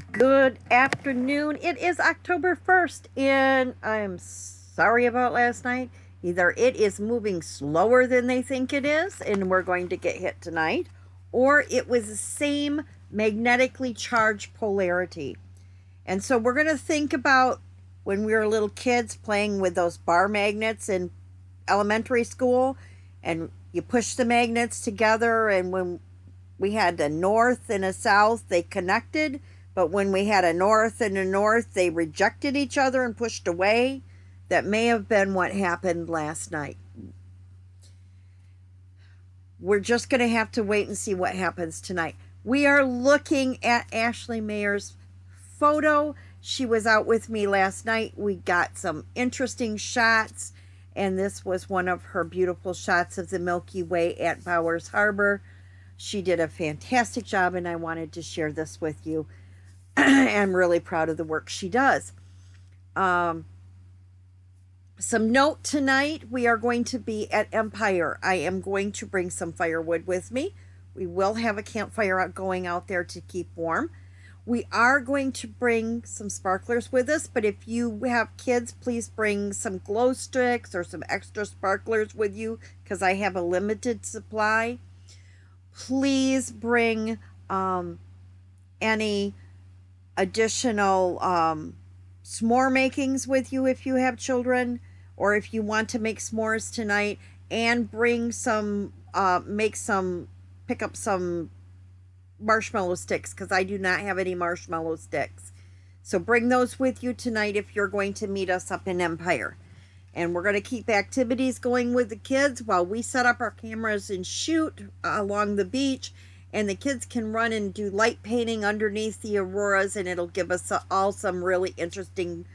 Good afternoon. It is October 1st, and I'm sorry about last night. Either it is moving slower than they think it is, and we're going to get hit tonight, or it was the same magnetically charged polarity. And so we're going to think about when we were little kids playing with those bar magnets in elementary school, and you push the magnets together, and when we had a north and a south, they connected, but when we had a north and a north, they rejected each other and pushed away. That may have been what happened last night. We're just going to have to wait and see what happens tonight. We are looking at Ashlee Maier's photo. She was out with me last night. We got some interesting shots, and this was one of her beautiful shots of the Milky Way at Bowers Harbor. She did a fantastic job, and I wanted to share this with you. I'm really proud of the work she does. Some note tonight, we are going to be at Empire. I am going to bring some firewood with me. We will have a campfire going out there to keep warm. We are going to bring some sparklers with us, but if you have kids, please bring some glow sticks or some extra sparklers with you because I have a limited supply. Please bring any additional s'more makings with you if you have children, or if you want to make s'mores tonight, and bring some pick up some marshmallow sticks because I do not have any marshmallow sticks. So bring those with you tonight if you're going to meet us up in Empire. And we're going to keep activities going with the kids while we set up our cameras and shoot along the beach, and the kids can run and do light painting underneath the auroras, and it'll give us all some really interesting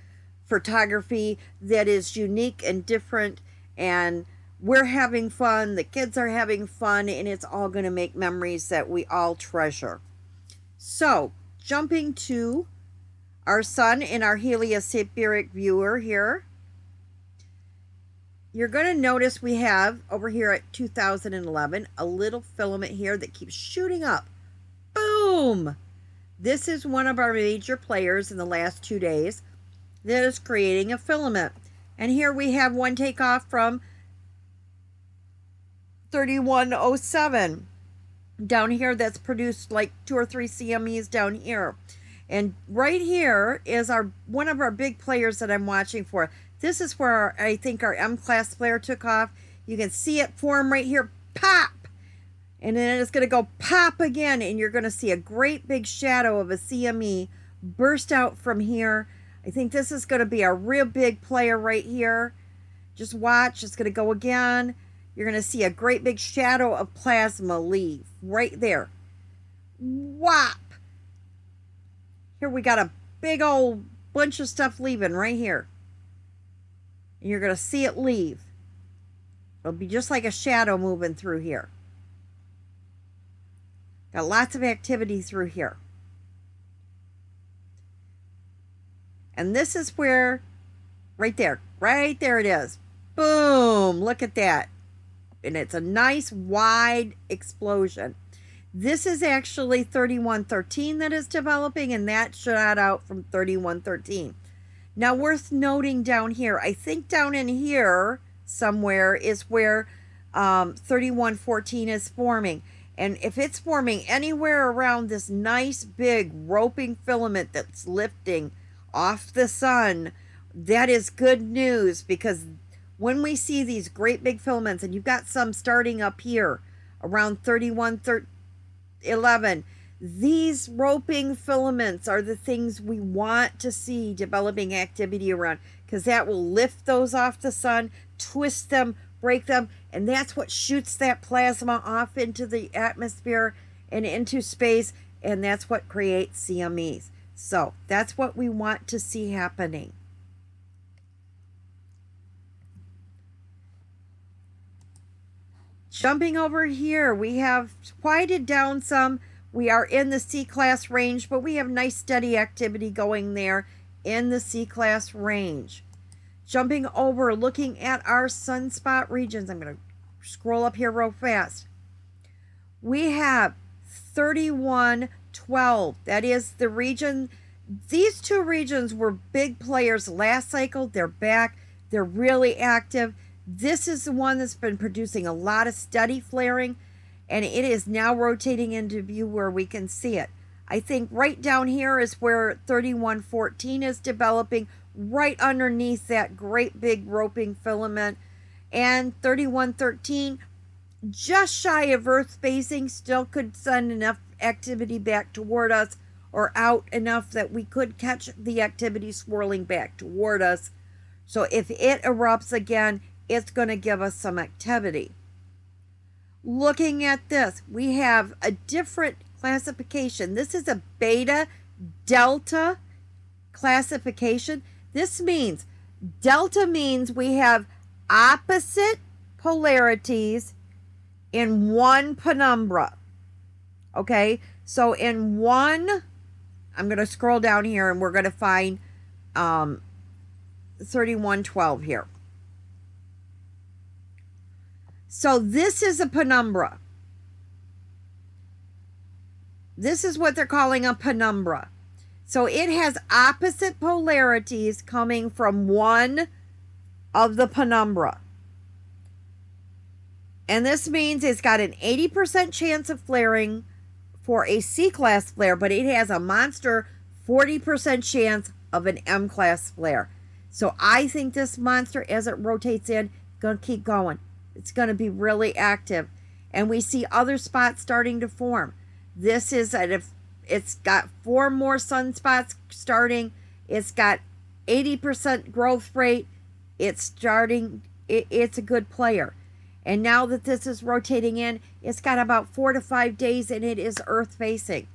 photography that is unique and different, and we're having fun, the kids are having fun, and it's all going to make memories that we all treasure. So, jumping to our sun in our heliospheric viewer here, you're going to notice we have over here at 2011 a little filament here that keeps shooting up. Boom! This is one of our major players in the last 2 days that is creating a filament. And here we have one takeoff from 3107 down here that's produced like 2 or 3 CMEs down here. And right here is one of our big players that I'm watching for. This is where I think our M-class flare took off. You can see it form right here, pop! And then it's going to go pop again, and you're going to see a great big shadow of a CME burst out from here. I think this is going to be a real big player right here. Just watch. It's going to go again. You're going to see a great big shadow of plasma leave right there. Whop! Here we got a big old bunch of stuff leaving right here. And you're going to see it leave. It'll be just like a shadow moving through here. Got lots of activity through here. And this is where, right there it is. Boom, look at that. And it's a nice wide explosion. This is actually 3113 that is developing, and that shot out from 3113. Now, worth noting down here, I think down in here somewhere is where 3114 is forming. And if it's forming anywhere around this nice big roping filament that's lifting off the sun, that is good news, because when we see these great big filaments, and you've got some starting up here around 3111, these roping filaments are the things we want to see developing activity around, because that will lift those off the sun, twist them, break them, and that's what shoots that plasma off into the atmosphere and into space, and that's what creates CMEs. So that's what we want to see happening. Jumping over here, we have quieted down some. We are in the C-class range, but we have nice steady activity going there in the C-class range. Jumping over, looking at our sunspot regions. I'm going to scroll up here real fast. We have 3112. That is the region. These two regions were big players last cycle. They're back. They're really active. This is the one that's been producing a lot of steady flaring, and it is now rotating into view where we can see it. I think right down here is where 3114 is developing, right underneath that great big roping filament. And 3113, just shy of Earth facing, still could send enough activity back toward us, or out enough that we could catch the activity swirling back toward us. So if it erupts again, it's going to give us some activity. Looking at this, we have a different classification. This is a beta delta classification. This means, delta means we have opposite polarities in one penumbra. Okay, so in one, I'm going to scroll down here and we're going to find 3112 here. So this is a penumbra. This is what they're calling a penumbra. So it has opposite polarities coming from one of the penumbra. And this means it's got an 80% chance of flaring for a C-class flare, but it has a monster 40% chance of an M-class flare. So I think this monster, as it rotates in, going to keep going. It's going to be really active. And we see other spots starting to form. This is, it's got 4 more sunspots starting. It's got 80% growth rate. It's starting, it's a good player. And now that this is rotating in, it's got about 4 to 5 days and it is Earth facing.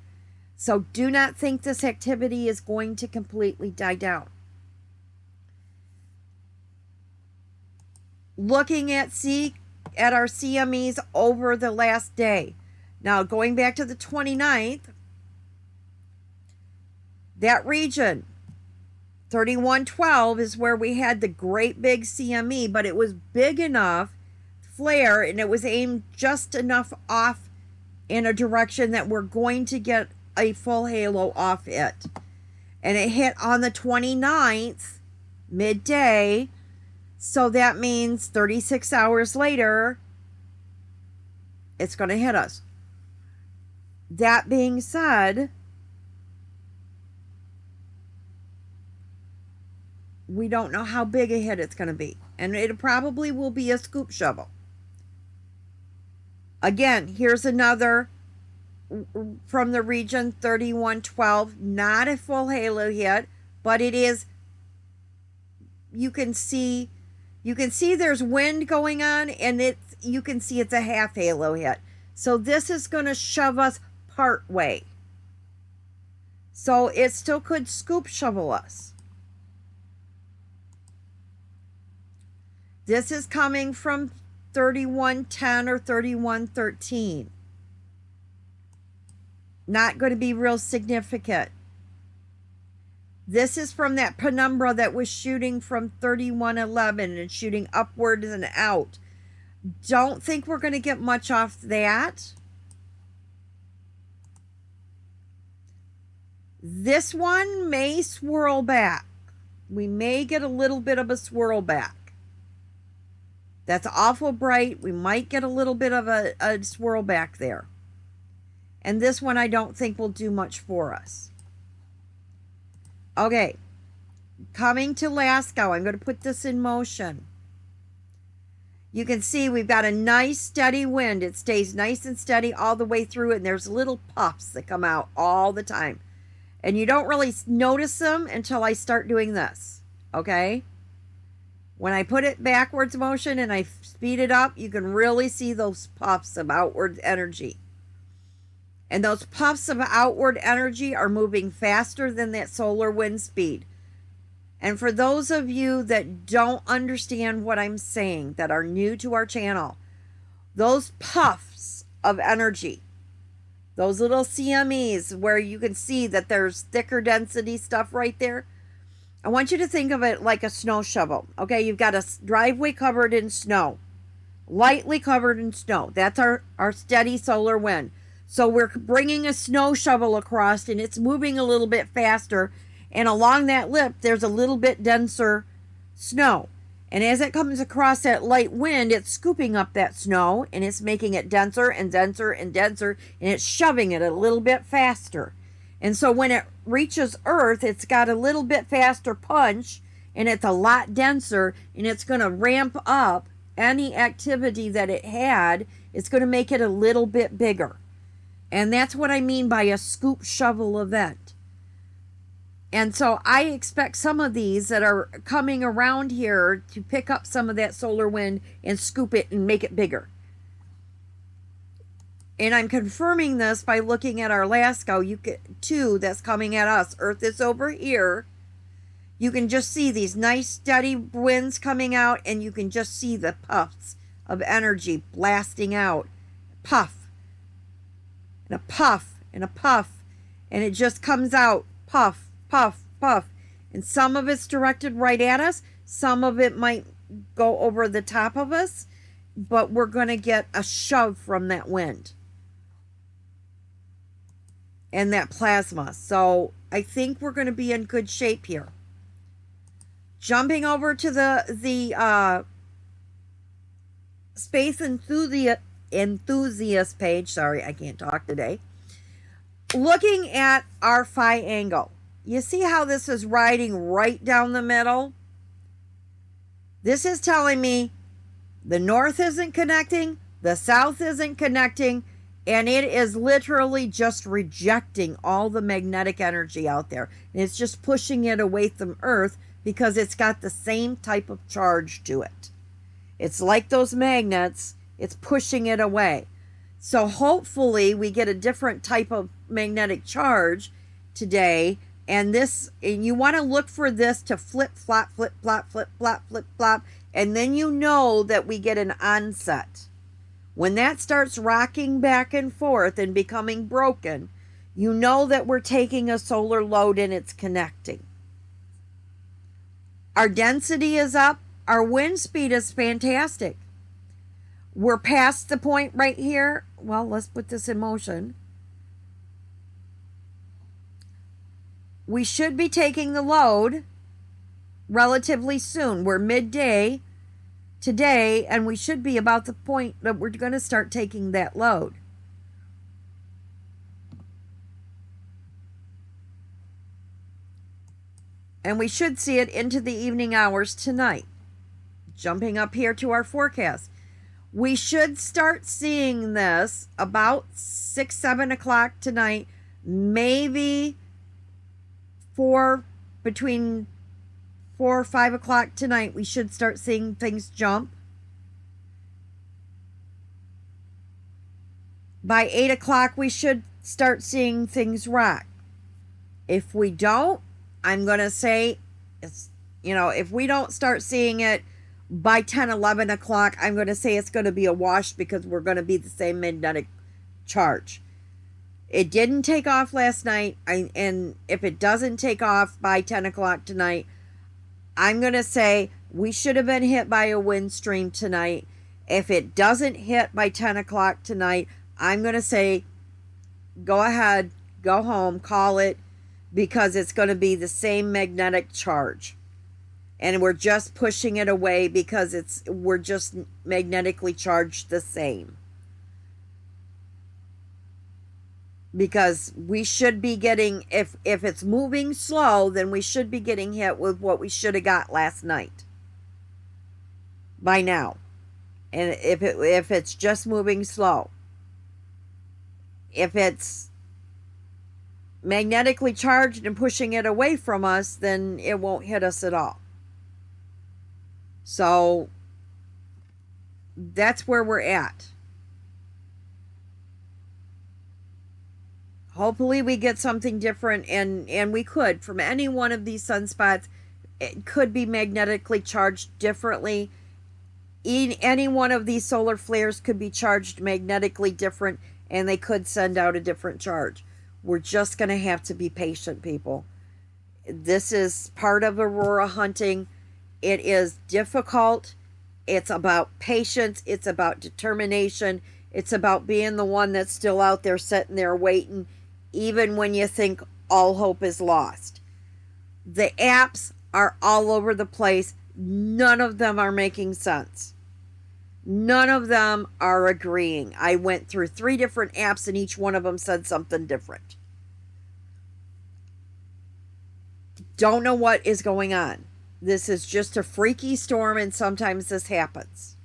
So do not think this activity is going to completely die down. Looking at our CMEs over the last day. Now going back to the 29th, that region, 3112, is where we had the great big CME, but it was big enough flare and it was aimed just enough off in a direction that we're going to get a full halo off it. And it hit on the 29th, midday. So that means 36 hours later, it's going to hit us. That being said, we don't know how big a hit it's going to be. And it probably will be a scoop shovel. Again, here's another from the region 3112. Not a full halo hit, but it is, you can see there's wind going on, and you can see it's a half halo hit. So this is going to shove us part way. So it still could scoop shovel us. This is coming from 3110 or 3113. Not going to be real significant. This is from that penumbra that was shooting from 3111 and shooting upwards and out. Don't think we're going to get much off that. This one may swirl back. We may get a little bit of a swirl back. That's awful bright. We might get a little bit of a swirl back there. And this one I don't think will do much for us. Okay, coming to Lascaux, I'm going to put this in motion. You can see we've got a nice steady wind. It stays nice and steady all the way through, and there's little puffs that come out all the time. And you don't really notice them until I start doing this, okay? When I put it backwards motion and I speed it up, you can really see those puffs of outward energy. And those puffs of outward energy are moving faster than that solar wind speed. And for those of you that don't understand what I'm saying, that are new to our channel, those puffs of energy, those little CMEs where you can see that there's thicker density stuff right there, I want you to think of it like a snow shovel. Okay, you've got a driveway covered in snow, lightly covered in snow. That's our steady solar wind. So we're bringing a snow shovel across, and it's moving a little bit faster. And along that lip, there's a little bit denser snow. And as it comes across that light wind, it's scooping up that snow, and it's making it denser and denser and denser, and it's shoving it a little bit faster. And so when it reaches Earth, it's got a little bit faster punch, and it's a lot denser, and it's going to ramp up any activity that it had. It's going to make it a little bit bigger. And that's what I mean by a scoop shovel event. And so I expect some of these that are coming around here to pick up some of that solar wind and scoop it and make it bigger. And I'm confirming this by looking at our LASCO two that's coming at us. Earth is over here. You can just see these nice steady winds coming out, and you can just see the puffs of energy blasting out. Puff. And a puff. And a puff. And it just comes out. Puff. Puff, puff. And some of it's directed right at us. Some of it might go over the top of us. But we're going to get a shove from that wind and that plasma. So I think we're going to be in good shape here. Jumping over to the space enthusiast page. Sorry, I can't talk today. Looking at our phi angle. You see how this is riding right down the middle? This is telling me the north isn't connecting, the south isn't connecting, and it is literally just rejecting all the magnetic energy out there. And it's just pushing it away from Earth because it's got the same type of charge to it. It's like those magnets, it's pushing it away. So hopefully we get a different type of magnetic charge today. And you want to look for this to flip, flop, flip, flop, flip, flop, flip, flop. And then you know that we get an onset. When that starts rocking back and forth and becoming broken, you know that we're taking a solar load and it's connecting. Our density is up. Our wind speed is fantastic. We're past the point right here. Well, let's put this in motion. We should be taking the load relatively soon. We're midday today, and we should be about the point that we're going to start taking that load. And we should see it into the evening hours tonight. Jumping up here to our forecast. We should start seeing this about 6, 7 o'clock tonight, maybe between 4 or 5 o'clock tonight. We should start seeing things jump. By 8 o'clock, we should start seeing things rock. If we don't, I'm going to say, if we don't start seeing it by 10, 11 o'clock, I'm going to say it's going to be a wash because we're going to be the same magnetic charge. It didn't take off last night, and if it doesn't take off by 10 o'clock tonight, I'm going to say we should have been hit by a wind stream tonight. If it doesn't hit by 10 o'clock tonight, I'm going to say go ahead, go home, call it, because it's going to be the same magnetic charge. And we're just pushing it away because we're just magnetically charged the same. Because we should be getting, if it's moving slow, then we should be getting hit with what we should have got last night. By now. And if it's just moving slow. If it's magnetically charged and pushing it away from us, then it won't hit us at all. So that's where we're at. Hopefully we get something different, and we could, from any one of these sunspots, it could be magnetically charged differently. Any one of these solar flares could be charged magnetically different, and they could send out a different charge. We're just going to have to be patient, people. This is part of aurora hunting. It is difficult. It's about patience. It's about determination. It's about being the one that's still out there sitting there waiting, even when you think all hope is lost. The apps are all over the place. None of them are making sense. None of them are agreeing. I went through 3 different apps and each one of them said something different. Don't know what is going on. This is just a freaky storm and sometimes this happens.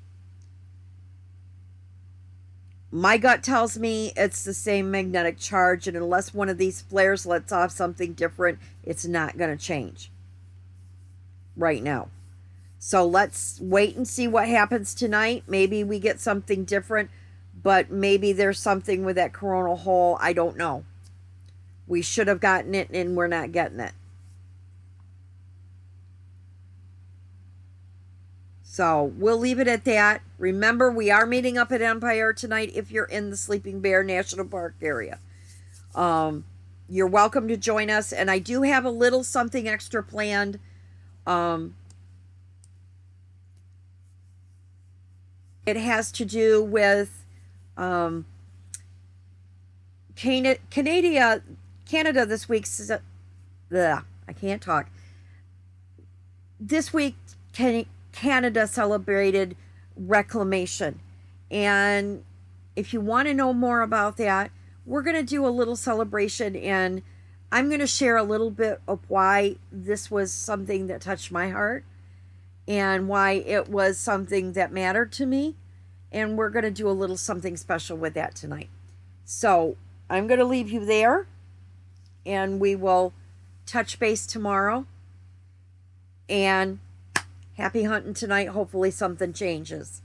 My gut tells me it's the same magnetic charge, and unless one of these flares lets off something different, it's not going to change right now. So let's wait and see what happens tonight. Maybe we get something different, but maybe there's something with that coronal hole. I don't know. We should have gotten it and we're not getting it. So we'll leave it at that. Remember, we are meeting up at Empire tonight if you're in the Sleeping Bear National Park area. You're welcome to join us. And I do have a little something extra planned. It has to do with Canada this week. I can't talk. This week, Canada celebrated reclamation. And if you want to know more about that, we're going to do a little celebration, and I'm going to share a little bit of why this was something that touched my heart and why it was something that mattered to me. And we're going to do a little something special with that tonight. So I'm going to leave you there, and we will touch base tomorrow. And happy hunting tonight. Hopefully something changes.